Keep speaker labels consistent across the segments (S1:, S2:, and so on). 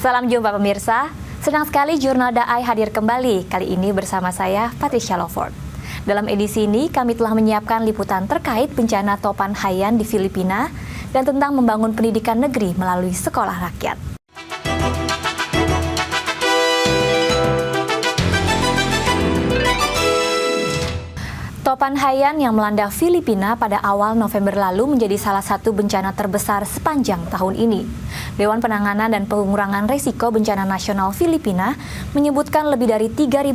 S1: Salam jumpa pemirsa. Senang sekali Jurnal Daai hadir kembali, kali ini bersama saya, Patricia Lawford. Dalam edisi ini, kami telah menyiapkan liputan terkait bencana topan Haiyan di Filipina dan tentang membangun pendidikan negeri melalui sekolah rakyat. Topan Haiyan yang melanda Filipina pada awal November lalu menjadi salah satu bencana terbesar sepanjang tahun ini. Dewan Penanganan dan Pengurangan Risiko Bencana Nasional Filipina menyebutkan lebih dari 3.500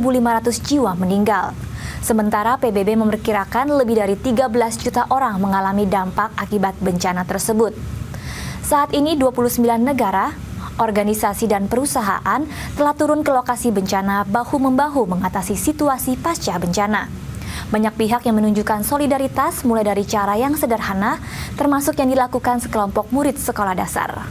S1: jiwa meninggal. Sementara PBB memperkirakan lebih dari 13 juta orang mengalami dampak akibat bencana tersebut. Saat ini 29 negara, organisasi dan perusahaan telah turun ke lokasi bencana bahu-membahu mengatasi situasi pasca bencana. Banyak pihak yang menunjukkan solidaritas mulai dari cara yang sederhana, termasuk yang dilakukan sekelompok murid sekolah dasar.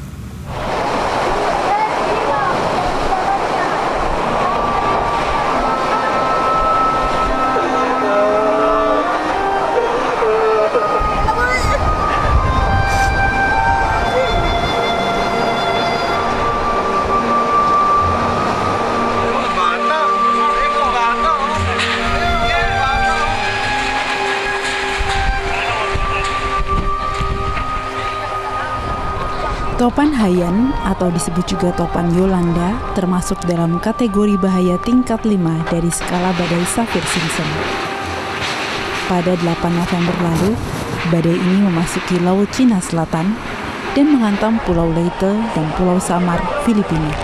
S2: Topan Haiyan atau disebut juga Topan Yolanda termasuk dalam kategori bahaya tingkat 5 dari skala badai Saffir-Simpson. Pada 8 November lalu, badai ini memasuki Laut Cina Selatan dan menghantam Pulau Leyte dan Pulau Samar, Filipina.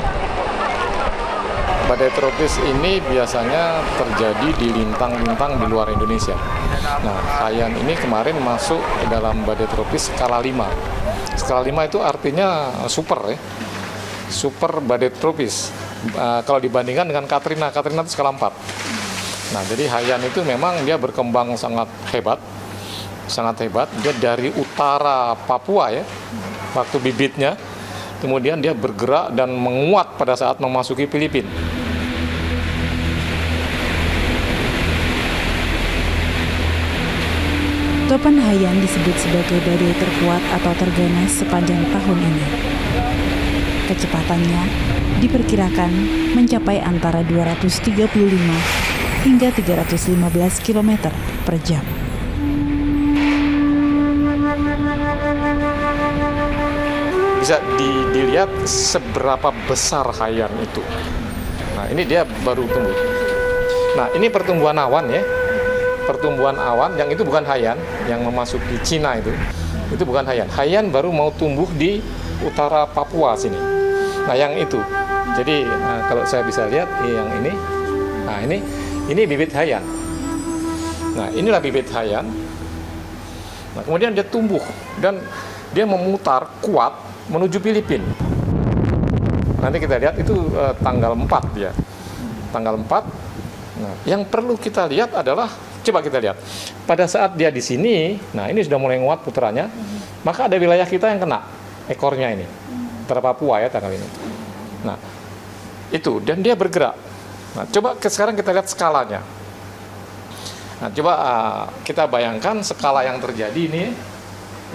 S3: Badai tropis ini biasanya terjadi di lintang-lintang di luar Indonesia. Nah, Haiyan ini kemarin masuk ke dalam badai tropis skala 5. Skala 5 itu artinya super ya. Super badai tropis. Kalau dibandingkan dengan Katrina itu skala 4. Nah, jadi Haiyan itu memang dia berkembang sangat hebat. Sangat hebat. Dia dari utara Papua ya. Waktu bibitnya. Kemudian dia bergerak dan menguat pada saat memasuki Filipina.
S2: Topan Haiyan disebut sebagai badai terkuat atau terganas sepanjang tahun ini. Kecepatannya diperkirakan mencapai antara 235 hingga 315 km per jam.
S3: Bisa dilihat seberapa besar Haiyan itu. Nah, ini dia baru tumbuh. Nah, ini pertumbuhan awan ya. Pertumbuhan awan yang itu bukan Haiyan, yang memasuki Cina itu bukan Haiyan. Haiyan baru mau tumbuh di utara Papua sini. Nah, yang itu. Jadi kalau saya bisa lihat yang ini. Nah, ini bibit Haiyan. Nah, inilah bibit Haiyan. Nah, kemudian dia tumbuh dan dia memutar kuat menuju Filipina. Nanti kita lihat itu tanggal 4 ya. Tanggal 4. Nah, yang perlu kita lihat adalah, coba kita lihat. Pada saat dia di sini, nah ini sudah mulai nguat puterannya, maka ada wilayah kita yang kena ekornya ini. Utara Papua ya tanggal ini. Nah, itu dan dia bergerak. Nah, coba sekarang kita lihat skalanya. Nah, coba kita bayangkan skala yang terjadi ini.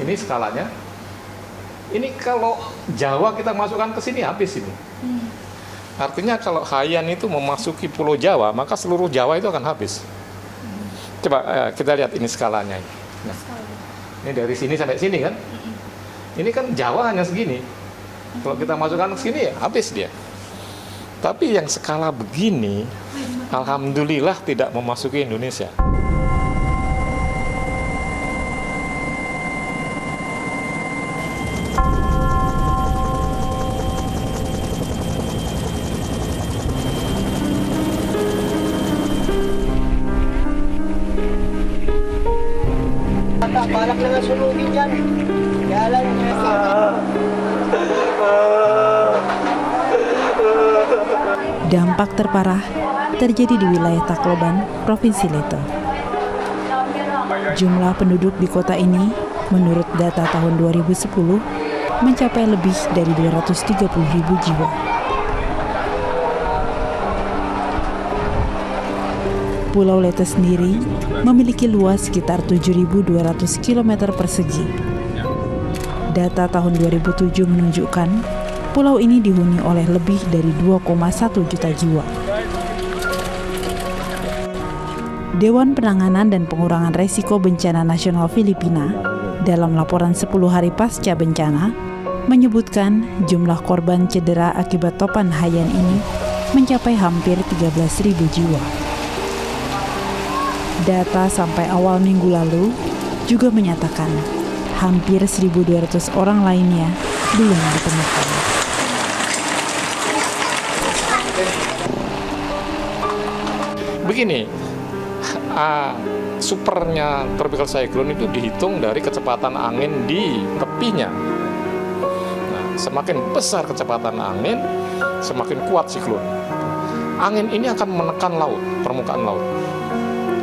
S3: Ini skalanya. Ini kalau Jawa kita masukkan ke sini habis ini. Artinya kalau Haiyan itu memasuki Pulau Jawa, maka seluruh Jawa itu akan habis. Coba kita lihat ini skalanya. Nah, ini dari sini sampai sini kan? Ini kan Jawa hanya segini. Kalau kita masukkan ke sini ya habis dia. Tapi yang skala begini, alhamdulillah tidak memasuki Indonesia.
S4: Balak na nga sunugin dyan. Kaya lang
S2: Dampak terparah terjadi di wilayah Tacloban, Provinsi Leyte. Jumlah penduduk di kota ini, menurut data tahun 2010, mencapai lebih dari 230.000 jiwa. Pulau Leyte sendiri memiliki luas sekitar 7.200 km persegi. Data tahun 2007 menunjukkan pulau ini dihuni oleh lebih dari 2,1 juta jiwa. Dewan Penanganan dan Pengurangan Resiko Bencana Nasional Filipina dalam laporan 10 hari pasca bencana menyebutkan jumlah korban cedera akibat topan Haiyan ini mencapai hampir 13.000 jiwa. Data sampai awal minggu lalu juga menyatakan hampir 1.200 orang lainnya belum ditemukan.
S3: Begini, supernya tropical cyclone itu dihitung dari kecepatan angin di tepinya. Nah, semakin besar kecepatan angin, semakin kuat siklon. Angin ini akan menekan laut, permukaan laut.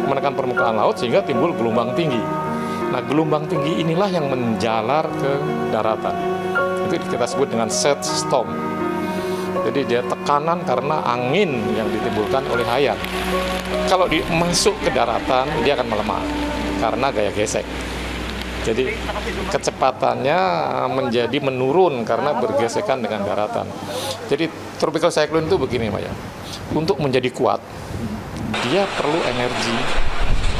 S3: Menekan permukaan laut sehingga timbul gelombang tinggi. Nah, gelombang tinggi inilah yang menjalar ke daratan. Itu kita sebut dengan set storm. Jadi dia tekanan karena angin yang ditimbulkan oleh Haiyan. Kalau masuk ke daratan, dia akan melemah karena gaya gesek. Jadi kecepatannya menjadi menurun karena bergesekan dengan daratan. Jadi tropical cyclone itu begini, Maya. Untuk menjadi kuat, dia perlu energi.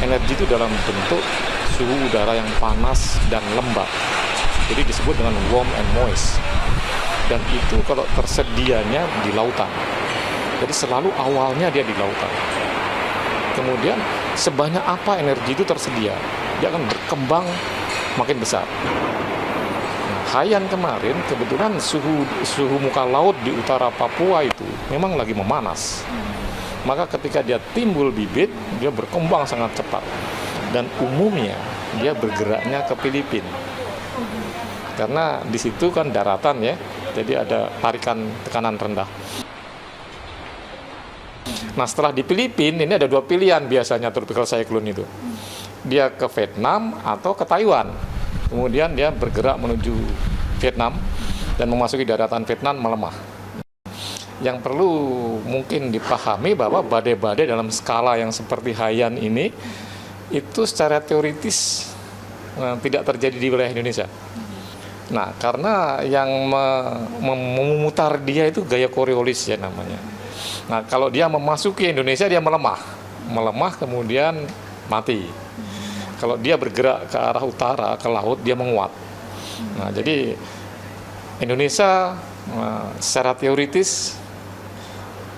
S3: Energi itu dalam bentuk suhu udara yang panas dan lembab. Jadi disebut dengan warm and moist. Dan itu kalau tersedianya di lautan. Jadi selalu awalnya dia di lautan. Kemudian sebanyak apa energi itu tersedia, dia akan berkembang makin besar. Nah, Haiyan kemarin kebetulan suhu muka laut di utara Papua itu memang lagi memanas. Maka ketika dia timbul bibit, dia berkembang sangat cepat. Dan umumnya dia bergeraknya ke Filipina. Karena di situ kan daratan ya, jadi ada tarikan tekanan rendah. Nah, setelah di Filipina ini ada dua pilihan biasanya tropical cyclone itu. Dia ke Vietnam atau ke Taiwan. Kemudian dia bergerak menuju Vietnam dan memasuki daratan Vietnam melemah. Yang perlu mungkin dipahami bahwa badai-badai dalam skala yang seperti Haiyan ini itu secara teoritis tidak terjadi di wilayah Indonesia. Nah, karena yang memutar dia itu gaya Coriolis ya namanya. Nah, kalau dia memasuki Indonesia dia melemah kemudian mati. Kalau dia bergerak ke arah utara, ke laut, dia menguat. Nah, jadi Indonesia secara teoritis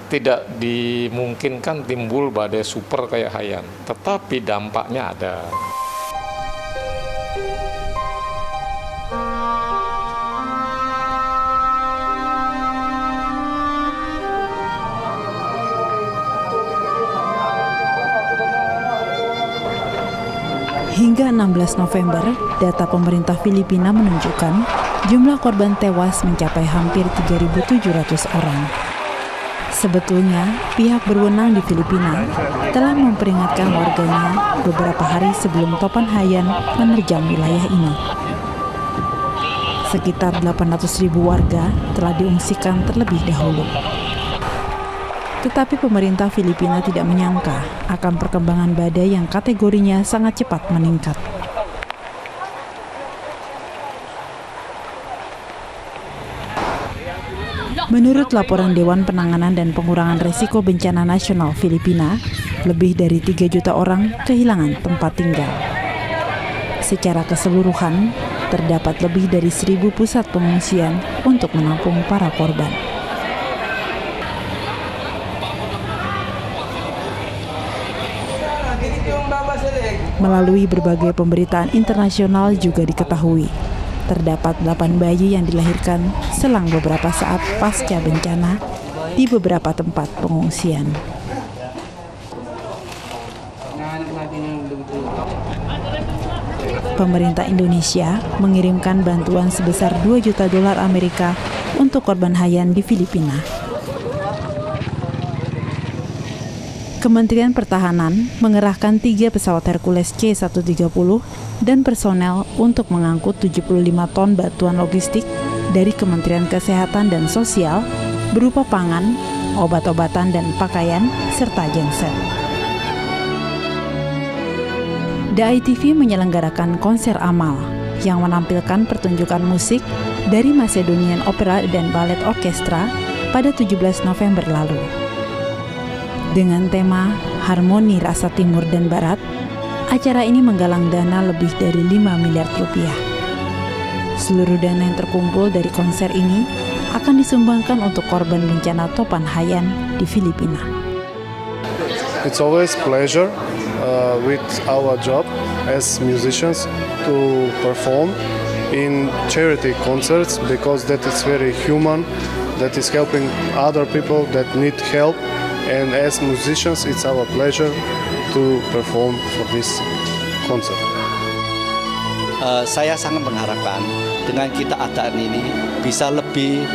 S3: tidak dimungkinkan timbul badai super kayak Haiyan, tetapi dampaknya ada.
S2: Hingga 16 November, data pemerintah Filipina menunjukkan jumlah korban tewas mencapai hampir 3.700 orang. Sebetulnya, pihak berwenang di Filipina telah memperingatkan warganya beberapa hari sebelum topan Haiyan menerjang wilayah ini. Sekitar 800.000 warga telah diungsikan terlebih dahulu. Tetapi pemerintah Filipina tidak menyangka akan perkembangan badai yang kategorinya sangat cepat meningkat. Menurut laporan Dewan Penanganan dan Pengurangan Resiko Bencana Nasional Filipina, lebih dari 3 juta orang kehilangan tempat tinggal. Secara keseluruhan, terdapat lebih dari 1.000 pusat pengungsian untuk menampung para korban. Melalui berbagai pemberitaan internasional juga diketahui, terdapat 8 bayi yang dilahirkan selang beberapa saat pasca bencana di beberapa tempat pengungsian. Pemerintah Indonesia mengirimkan bantuan sebesar 2 juta dolar Amerika untuk korban Haiyan di Filipina. Kementerian Pertahanan mengerahkan 3 pesawat Hercules C-130 dan personel untuk mengangkut 75 ton bantuan logistik dari Kementerian Kesehatan dan Sosial berupa pangan, obat-obatan dan pakaian, serta genset. DAI TV menyelenggarakan konser amal yang menampilkan pertunjukan musik dari Macedonian Opera dan Ballet Orchestra pada 17 November lalu. Dengan tema Harmoni Rasa Timur dan Barat, acara ini menggalang dana lebih dari 5 miliar rupiah. Seluruh dana yang terkumpul dari konser ini akan disumbangkan untuk korban bencana Topan Haiyan di Filipina.
S5: It's always pleasure with our job as musicians to perform in charity concerts because that is very human, that is helping other people that need help, and as musicians it's our pleasure to perform for this concert.
S6: Saya sangat mengharapkan dengan kita adaan ini bisa lebih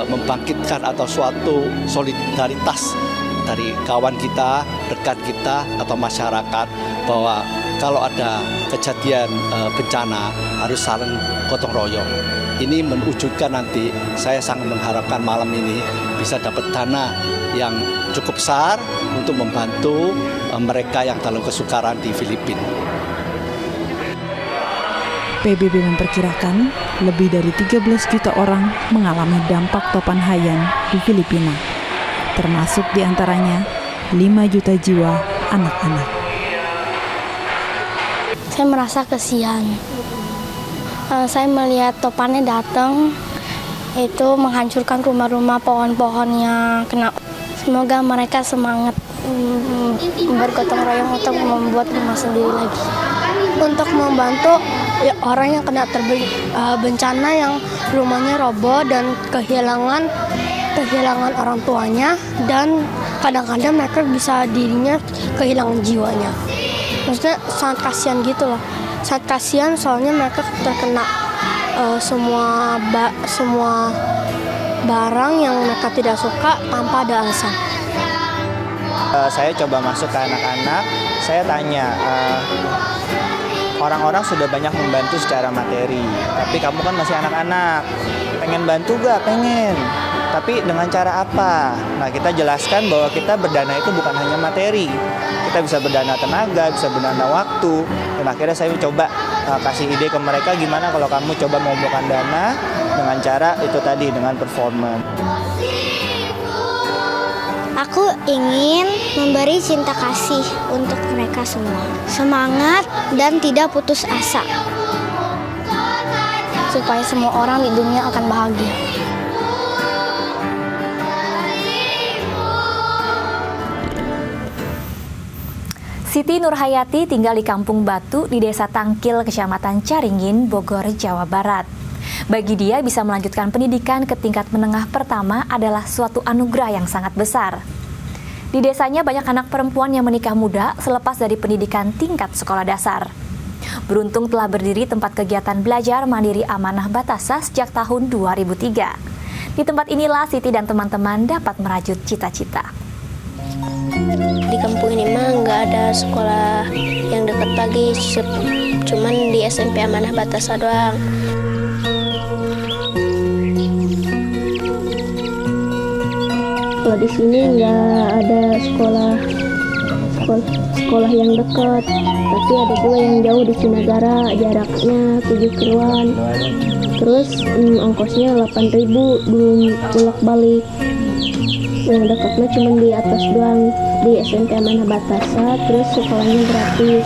S6: membangkitkan atau suatu solidaritas dari kawan kita, rekan kita, atau masyarakat bahwa kalau ada kejadian bencana harus saling gotong royong. Ini menunjukkan nanti saya sangat mengharapkan malam ini bisa dapat dana yang cukup besar untuk membantu mereka yang dalam kesukaran di Filipina.
S2: PBB memperkirakan lebih dari 13 juta orang mengalami dampak Topan Haiyan di Filipina, termasuk diantaranya 5 juta jiwa anak-anak.
S7: Saya merasa kasihan. Saya melihat topannya datang, itu menghancurkan rumah-rumah, pohon-pohonnya kena. Semoga mereka semangat bergotong royong untuk membuat rumah sendiri lagi. Untuk membantu orang yang kena bencana yang rumahnya roboh dan kehilangan orang tuanya, dan kadang-kadang mereka bisa dirinya kehilangan jiwanya. Maksudnya sangat kasihan gitu loh. Sangat kasihan soalnya mereka terkena semua barang yang mereka tidak suka tanpa ada alasan.
S8: Saya coba masuk ke anak-anak, saya tanya, orang-orang sudah banyak membantu secara materi, tapi kamu kan masih anak-anak, pengen bantu gak? Pengen. Tapi dengan cara apa? Nah, kita jelaskan bahwa kita berdana itu bukan hanya materi. Kita bisa berdana tenaga, bisa berdana waktu. Dan akhirnya saya coba kasih ide ke mereka gimana kalau kamu coba mengumpulkan dana dengan cara itu tadi, dengan performance.
S7: Aku ingin memberi cinta kasih untuk mereka semua. Semangat dan tidak putus asa. Supaya semua orang di dunia akan bahagia.
S1: Siti Nurhayati tinggal di Kampung Batu di Desa Tangkil, Kecamatan Caringin, Bogor, Jawa Barat. Bagi dia, bisa melanjutkan pendidikan ke tingkat menengah pertama adalah suatu anugerah yang sangat besar. Di desanya banyak anak perempuan yang menikah muda selepas dari pendidikan tingkat sekolah dasar. Beruntung telah berdiri tempat kegiatan belajar mandiri Amanah Batasa sejak tahun 2003. Di tempat inilah Siti dan teman-teman dapat merajut cita-cita.
S7: Di kampung ini mah nggak ada sekolah yang dekat lagi, cuman di SMP Amanah Batasa doang. Kalau di sini nggak ada sekolah yang dekat, tapi ada juga yang jauh di Cinagara, jaraknya 7 kiloan. Terus ongkosnya 8.000, belum bolak-balik. Yang dekatnya cuma di atas doang, di SMP Amanah Batasa, terus sekolahnya gratis.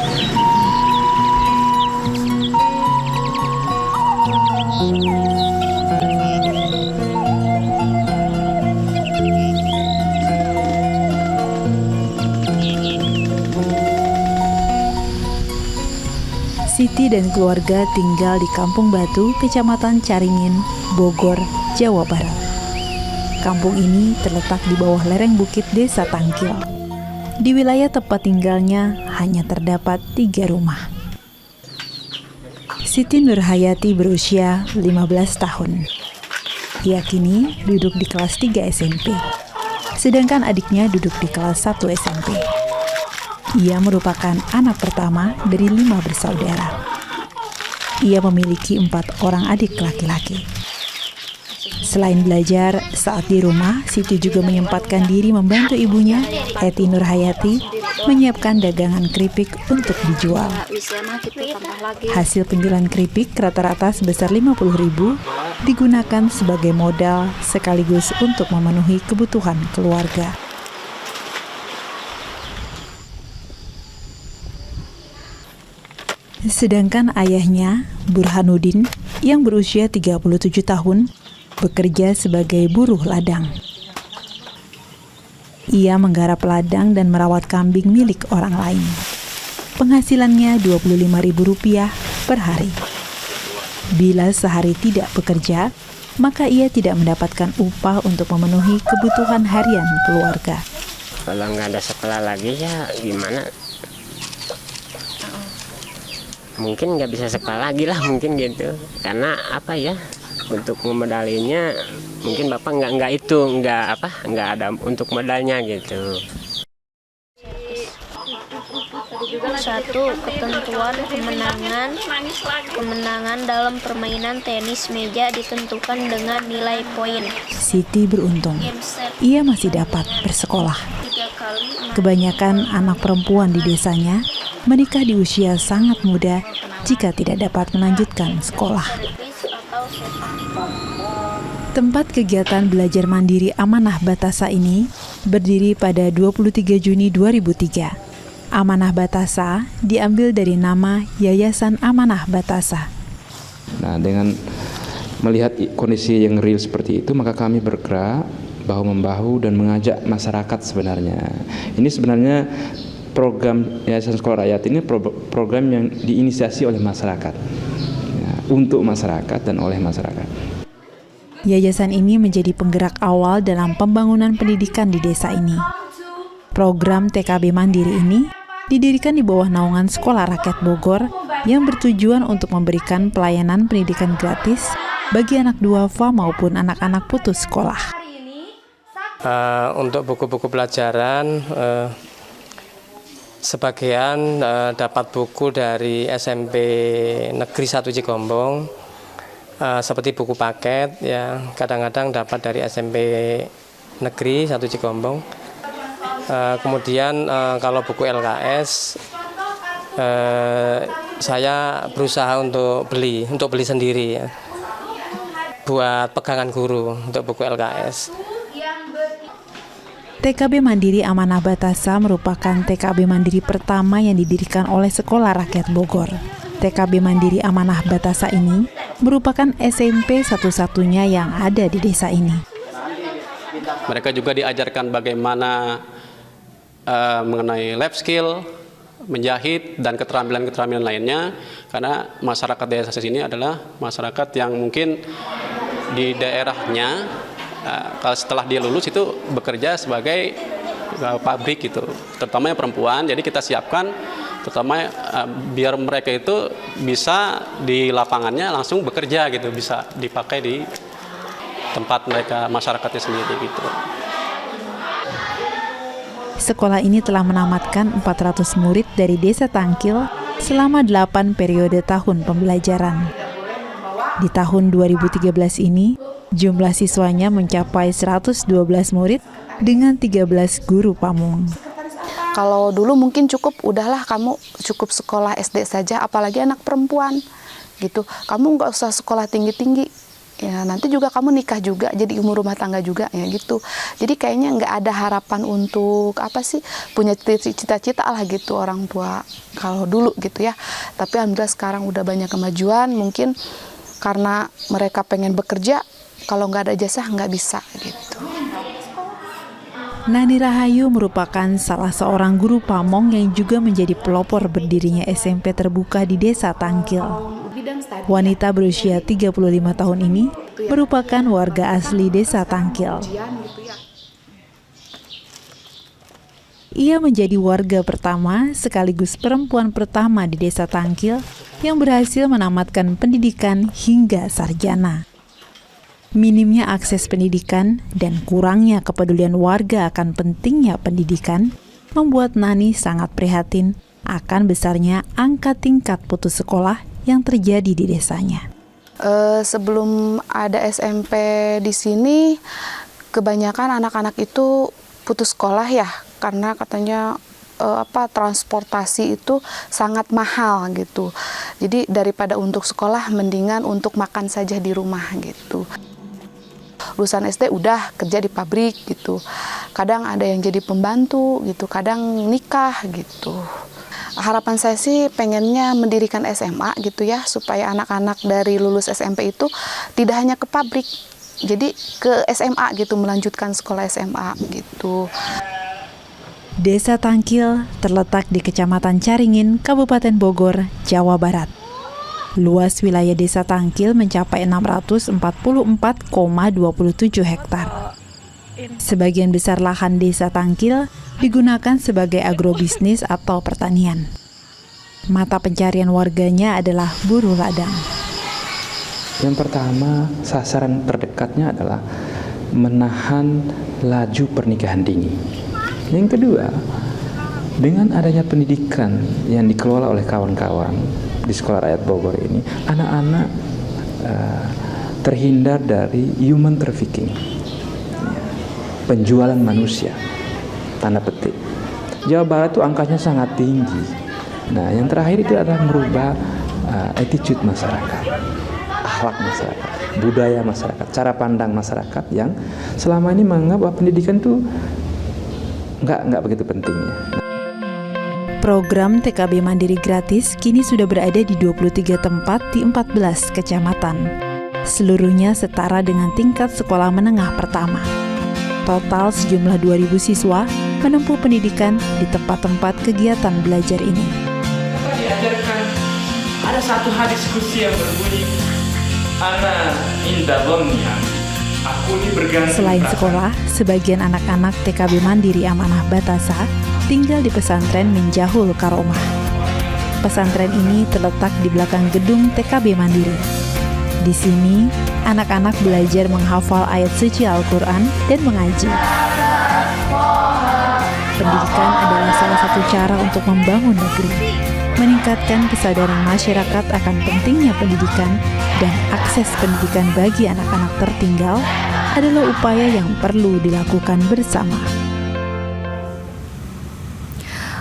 S2: Siti dan keluarga tinggal di Kampung Batu, Kecamatan Caringin, Bogor, Jawa Barat. Kampung ini terletak di bawah lereng bukit Desa Tangkil. Di wilayah tempat tinggalnya hanya terdapat 3 rumah. Siti Nurhayati berusia 15 tahun. Ia kini duduk di kelas 3 SMP, sedangkan adiknya duduk di kelas 1 SMP. Ia merupakan anak pertama dari 5 bersaudara. Ia memiliki 4 orang adik laki-laki. Selain belajar, saat di rumah, Siti juga menyempatkan diri membantu ibunya, Eti Nurhayati, menyiapkan dagangan keripik untuk dijual. Hasil penjualan keripik rata-rata sebesar 50.000 digunakan sebagai modal sekaligus untuk memenuhi kebutuhan keluarga. Sedangkan ayahnya, Burhanuddin, yang berusia 37 tahun, bekerja sebagai buruh ladang. Ia menggarap ladang dan merawat kambing milik orang lain. Penghasilannya Rp25.000 per hari. Bila sehari tidak bekerja, maka ia tidak mendapatkan upah untuk memenuhi kebutuhan harian keluarga.
S9: Kalau nggak ada sekolah lagi ya gimana? Mungkin nggak bisa sekolah lagi lah mungkin gitu. Karena apa ya? Untuk memodalinya mungkin bapak nggak ada untuk modalnya gitu.
S10: Satu, ketentuan kemenangan dalam permainan tenis meja ditentukan dengan nilai poin.
S2: Siti beruntung, ia masih dapat bersekolah. Kebanyakan anak perempuan di desanya menikah di usia sangat muda jika tidak dapat melanjutkan sekolah. Tempat kegiatan belajar mandiri Amanah Batasa ini berdiri pada 23 Juni 2003. Amanah Batasa diambil dari nama Yayasan Amanah Batasa.
S11: Nah, dengan melihat kondisi yang real seperti itu, maka kami bergerak bahu-membahu dan mengajak masyarakat sebenarnya. Ini sebenarnya program Yayasan Sekolah Rakyat ini program yang diinisiasi oleh masyarakat, ya, untuk masyarakat dan oleh masyarakat.
S2: Yayasan ini menjadi penggerak awal dalam pembangunan pendidikan di desa ini. Program TKB Mandiri ini didirikan di bawah naungan Sekolah Rakyat Bogor yang bertujuan untuk memberikan pelayanan pendidikan gratis bagi anak duafa maupun anak-anak putus sekolah.
S12: Untuk buku-buku pelajaran, sebagian dapat buku dari SMP Negeri 1 Cigombong, seperti buku paket, ya kadang-kadang dapat dari SMP Negeri 1 Cigombong. Kemudian kalau buku LKS, saya berusaha untuk beli sendiri, ya, buat pegangan guru untuk buku LKS.
S2: TKB Mandiri Amanah Batasa merupakan TKB Mandiri pertama yang didirikan oleh Sekolah Rakyat Bogor. TKB Mandiri Amanah Batasa ini merupakan SMP satu-satunya yang ada di desa ini.
S13: Mereka juga diajarkan bagaimana mengenai lab skill, menjahit, dan keterampilan-keterampilan lainnya, karena masyarakat desa sini adalah masyarakat yang mungkin di daerahnya kalau setelah dia lulus itu bekerja sebagai pabrik gitu, terutama yang perempuan. Jadi kita siapkan terutama biar mereka itu bisa di lapangannya langsung bekerja gitu, bisa dipakai di tempat mereka masyarakatnya sendiri gitu.
S2: Sekolah ini telah menamatkan 400 murid dari Desa Tangkil selama 8 periode tahun pembelajaran. Di tahun 2013 ini, jumlah siswanya mencapai 112 murid dengan 13 guru pamung.
S14: Kalau dulu mungkin udahlah kamu cukup sekolah SD saja, apalagi anak perempuan gitu. Kamu nggak usah sekolah tinggi-tinggi. Ya, nanti juga kamu nikah juga, jadi umur rumah tangga juga ya gitu. Jadi kayaknya nggak ada harapan untuk punya cita-cita lah gitu orang tua kalau dulu gitu ya. Tapi alhamdulillah sekarang udah banyak kemajuan, mungkin karena mereka pengen bekerja, kalau nggak ada jasa nggak bisa gitu.
S2: Nani Rahayu merupakan salah seorang guru pamong yang juga menjadi pelopor berdirinya SMP terbuka di Desa Tangkil. Wanita berusia 35 tahun ini merupakan warga asli Desa Tangkil. Ia menjadi warga pertama sekaligus perempuan pertama di Desa Tangkil yang berhasil menamatkan pendidikan hingga sarjana. Minimnya akses pendidikan dan kurangnya kepedulian warga akan pentingnya pendidikan membuat Nani sangat prihatin akan besarnya angka tingkat putus sekolah yang terjadi di desanya.
S14: Sebelum ada SMP di sini, kebanyakan anak-anak itu putus sekolah ya, karena katanya transportasi itu sangat mahal gitu. Jadi daripada untuk sekolah mendingan untuk makan saja di rumah gitu. Lulusan SD udah kerja di pabrik gitu. Kadang ada yang jadi pembantu gitu, kadang nikah gitu. Harapan saya sih pengennya mendirikan SMA gitu ya, supaya anak-anak dari lulus SMP itu tidak hanya ke pabrik, jadi ke SMA gitu, melanjutkan sekolah SMA gitu.
S2: Desa Tangkil terletak di Kecamatan Caringin, Kabupaten Bogor, Jawa Barat. Luas wilayah Desa Tangkil mencapai 644,27 hektar. Sebagian besar lahan Desa Tangkil digunakan sebagai agrobisnis atau pertanian. Mata pencarian warganya adalah buruh ladang.
S11: Yang pertama, sasaran terdekatnya adalah menahan laju pernikahan dini. Yang kedua, dengan adanya pendidikan yang dikelola oleh kawan-kawan di Sekolah Rakyat Bogor ini, anak-anak terhindar dari human trafficking, penjualan manusia, tanda petik. Jawa Barat itu angkanya sangat tinggi. Nah, yang terakhir itu adalah merubah attitude masyarakat, akhlak masyarakat, budaya masyarakat, cara pandang masyarakat yang selama ini menganggap bahwa pendidikan itu nggak begitu pentingnya.
S2: Program TKB Mandiri gratis kini sudah berada di 23 tempat di 14 kecamatan. Seluruhnya setara dengan tingkat sekolah menengah pertama. Total sejumlah 2.000 siswa menempuh pendidikan di tempat-tempat kegiatan belajar ini.
S15: Kita diajarkan, ada satu hadis kursi yang berbunyi, Ana inda dhanni, aku ini bergantung.
S2: Selain sekolah, sebagian anak-anak TKB Mandiri Amanah Batasa tinggal di pesantren Minjahul Karomah. Pesantren ini terletak di belakang gedung TKB Mandiri. Di sini, anak-anak belajar menghafal ayat suci Al-Quran dan mengaji. Pendidikan adalah salah satu cara untuk membangun negeri, meningkatkan kesadaran masyarakat akan pentingnya pendidikan, dan akses pendidikan bagi anak-anak tertinggal adalah upaya yang perlu dilakukan bersama.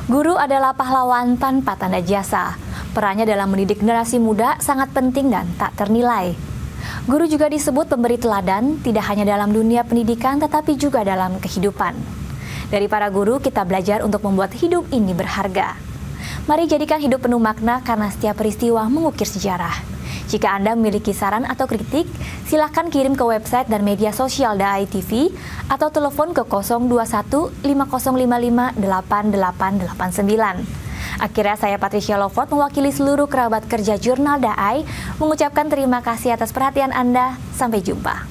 S1: Guru adalah pahlawan tanpa tanda jasa. Perannya dalam mendidik generasi muda sangat penting dan tak ternilai. Guru juga disebut pemberi teladan, tidak hanya dalam dunia pendidikan tetapi juga dalam kehidupan. Dari para guru kita belajar untuk membuat hidup ini berharga. Mari jadikan hidup penuh makna karena setiap peristiwa mengukir sejarah. Jika Anda memiliki saran atau kritik, silakan kirim ke website dan media sosial DAI TV atau telepon ke 021 5055 8889. Akhirnya saya Patricia Lovord mewakili seluruh kerabat kerja Jurnal DAI mengucapkan terima kasih atas perhatian Anda. Sampai jumpa.